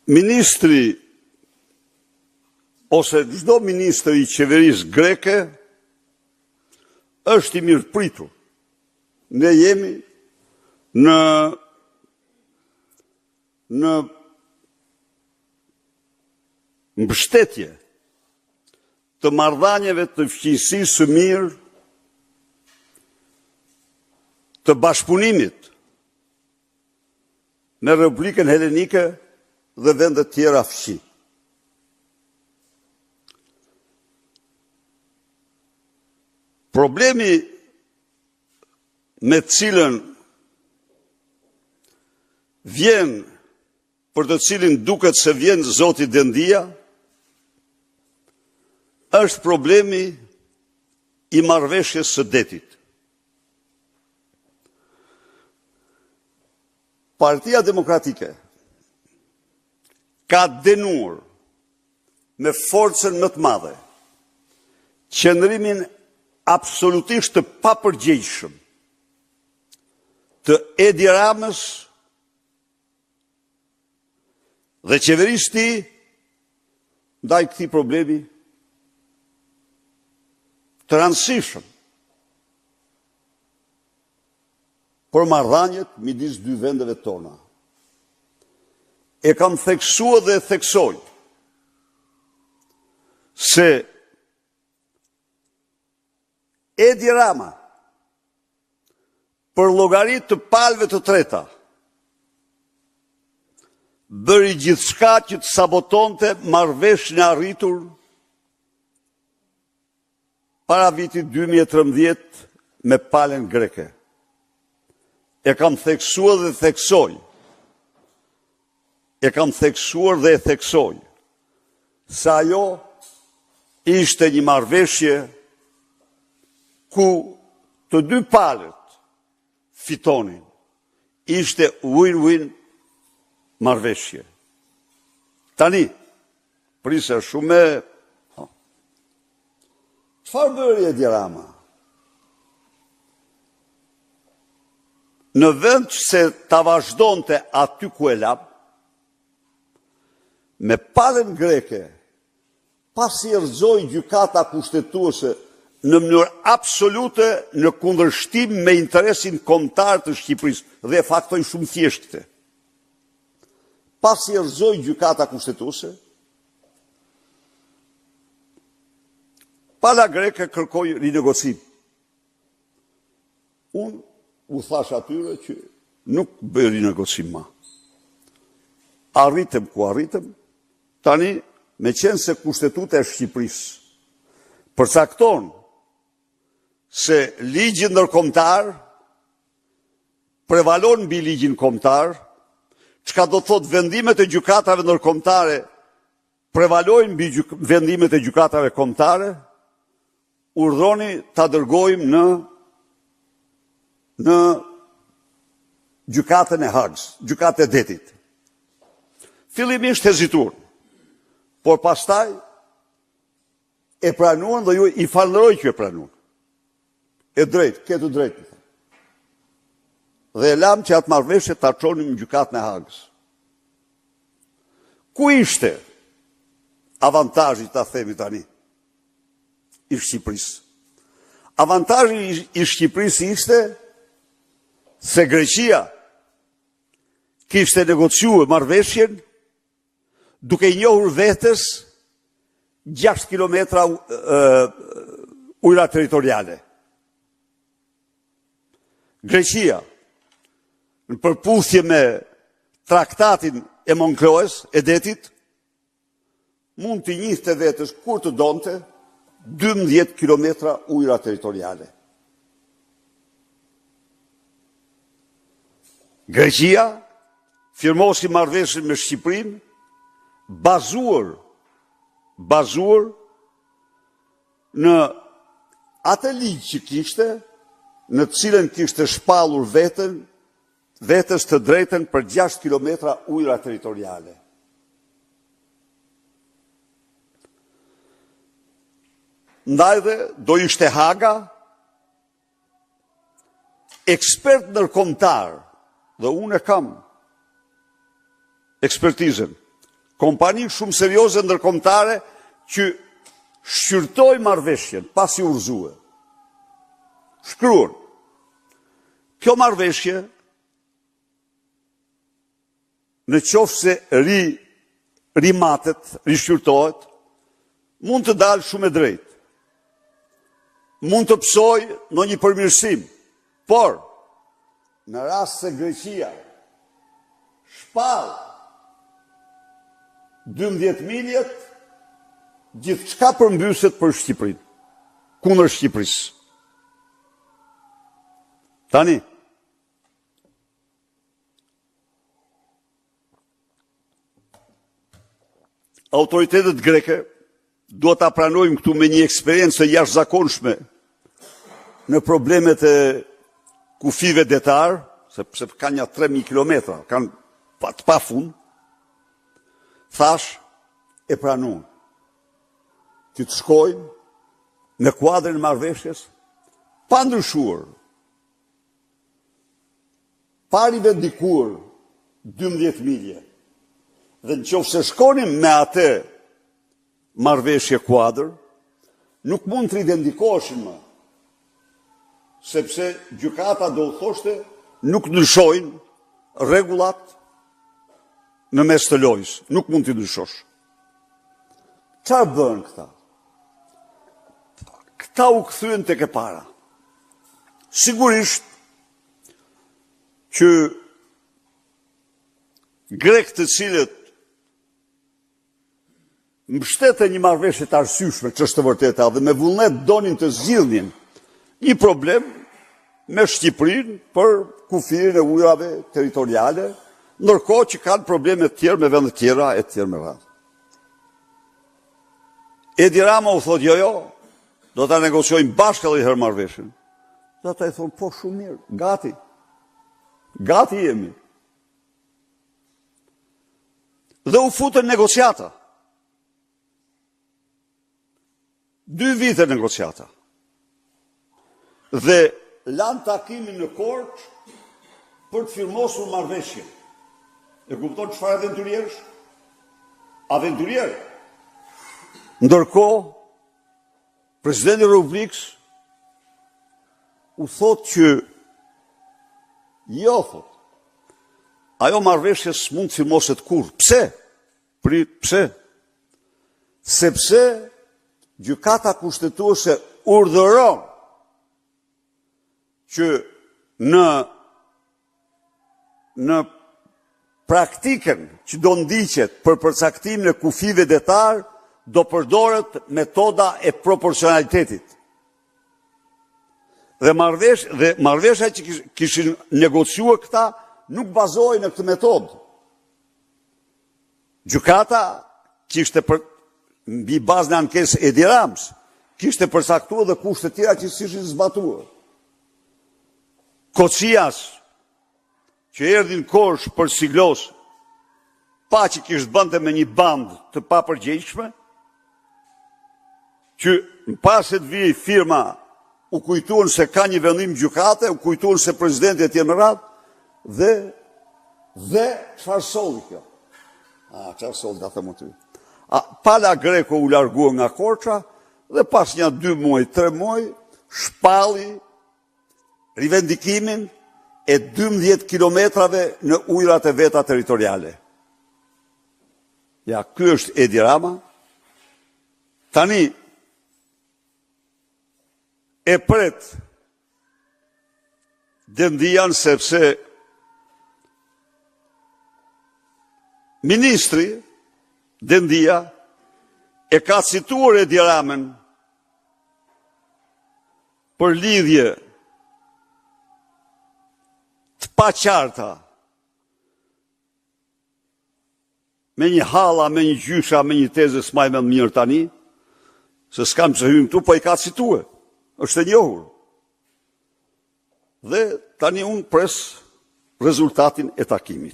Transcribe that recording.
Ministri ose çdo ministër i qeverisë greke është i mirë pritur. Ne jemi në mbështetje të marrëdhënieve të fqinjësisë së mirë, të bashkëpunimit me Republikën Helenike dhe vendet tjera fqi. Problemi me cilën vjen, për të cilin duket se vjen Zoti Dendia, është problemi i marrëveshjes së detit. Partia Demokratike ka denuar me forcën më të madhe qëndrimin absolutisht të papërgjegjshëm të Edi Ramës dhe qeverisë tij ndaj këtij problemi të rëndësishëm për marrëdhëniet midis dy vendeve tona. E kam theksuar dhe theksoj se Edi Rama, për llogaritë të palëve të treta, bëri gjithçka që të sabotonte marrëveshjen e arritur para vitit 2013 me palën greke. E kam theksuar dhe theksoj. E kam theksuar dhe theksoj se ajo ishte një marrëveshje ku të dy palët fitonin. Ishte win-win marrëveshje. Tani, prisa shumë çfarë bëri Edi Rama? Në vend se ta vazhdonte aty ku e lap, me palën greke, pasi erëzoi gjykata kushtetuese në mënyrë absolute në kundërshtim me interesin kombëtar të Shqipërisë, dhe e faktoi shumë thjesht këtë. Pasi erëzoi gjykata kushtetuese, pala greke kërkoi rinegocim. Unë u thash atyre që nuk bëj rinegocim ma. Arritëm ku arritëm, tani me qenë se kushtetuta e Shqipërisë përcakton se ligji ndërkombëtar prevalon mbi ligjin kombëtar, çka do thot vendimet e gjykatave ndërkombëtare prevalojnë mbi vendimet e gjykatave kombëtare, urdhëroni ta dërgojmë në gjykatën e Hagës, gjykatën e Detit. Fillimisht hezituar, por pastaj e pranuan dhe ju i falënderoj që e pranuan. E drejt, ketë drejt. Dhe e lam që atë marrëveshje ta çonim në gjykatën e Hagës. Ku ishte avantazhi, ta themi tani, i Shqipërisë? Avantazhi i Shqipërisë ishte se Greqia kishte negociuar marrëveshjen duke i njohur vetes 6 kilometra ujëra territoriale. Greqia, në përputhje me traktatin e Monkloes, e Detit, mund të njihte vetes kur të donte 12 kilometra ujëra territoriale. Greqia firmosi marrëveshjen me Shqipërinë bazuar në atë ligj që kishte, në cilën kishte shpallur vetes të drejtën për 6 kilometra ujëra territoriale. Ndaj dhe do ishte Haga, ekspert ndërkombëtar, dhe unë e kam ekspertizën, kompani shumë serioze ndërkombëtare që shqyrtoi marrëveshjen pasi urzue. Shkruan. Kjo marrëveshje, në qoftë se rimatet, rishqyrtohet, mund të dalë shumë e drejtë. Mund të psoj në një përmirësim, por në rast se Greqia shpall 12 miljet, gjithçka përmbyset për Shqipërinë, kundër Shqipërisë. Tani, autoritetet greke duhet ta pranojmë këtu me një eksperiencë jashtëzakonshme në problemet e kufive detar, sepse kanë një 3000 kilometra, kanë të pafund, thash e pranojnë që të shkojnë në kuadrin e marrëveshjes pa ndryshuar, pa rivendikuar 12 milje. Dhe në qoftë se shkonim me atë marrëveshje kuadër, nuk mund të rivendikoheshin më, sepse gjykata do të thoshte nuk ndryshojnë rregullat në mes të lojës, nuk mund t'i ndryshosh. Çfarë bën këta? Këta u kthyen tek e para. Sigurisht që grek të cilët mbështeten një marrëveshje të arsyeshme, që është të vërteta, dhe me vullnet donin të zgjidhnin një problem me Shqipërinë për kufirin e ujrave territoriale, ndërkohë që kanë probleme të tjera me vende të tjera e të tjera me radhë. Edi Rama u thotë jo, do ta negociojmë bashkë edhe herë marrëveshjen. Do ta i thonë po shumë mirë, gati. Gati jemi. Dhe u futën negociata. 2 vite negociata. Dhe lanë takimin në Korçë për të firmosur marrëveshjen. E kupton çfarë aventurierësh? Aventurier. Ndërkohë, presidenti i Republikës u thotë që jo, thotë, ajo marrëveshje s'mund të firmoset kurrë. Pse? Pse? Sepse gjykata kushtetuese urdhëron që në praktikën që do ndiqet për përcaktimin e kufive detar, do përdoret metoda e proporcionalitetit. Dhe marrëveshja që kishin negociuar këta nuk bazohej në këtë metodë. Gjykata kishte mbi bazën e ankesës Edi Ramës, kishte përcaktuar dhe kushte tjera që s'ishin zbatuar. Kocias, që erdhi në Korçë për siglos, pa që kishte bënte me një bandë të papërgjegjshme, që në pas se të vijej firma, u kujtuan se ka një vendim gjykate, u kujtuan se presidenti e tjerë me radhë, dhe çfarë solli kjo? Çfarë solli, ta them ty. Pala greko u largua nga Korça dhe pas një 2 muaj, 3 muaj, shpalli rivendikimin e 12 kilometrave në ujrat e veta territoriale. Ja, ky është Edi Rama. Tani e pret Dendian sepse ministri Dendia e ka cituar Edi Ramën për lidhje të paqarta me një halla, me një gjysha, me një tezë s'maj me mirë tani, se s'kam që hymë këtu, po i ka citue, është e njohur. Dhe tani unë pres rezultatin e takimit.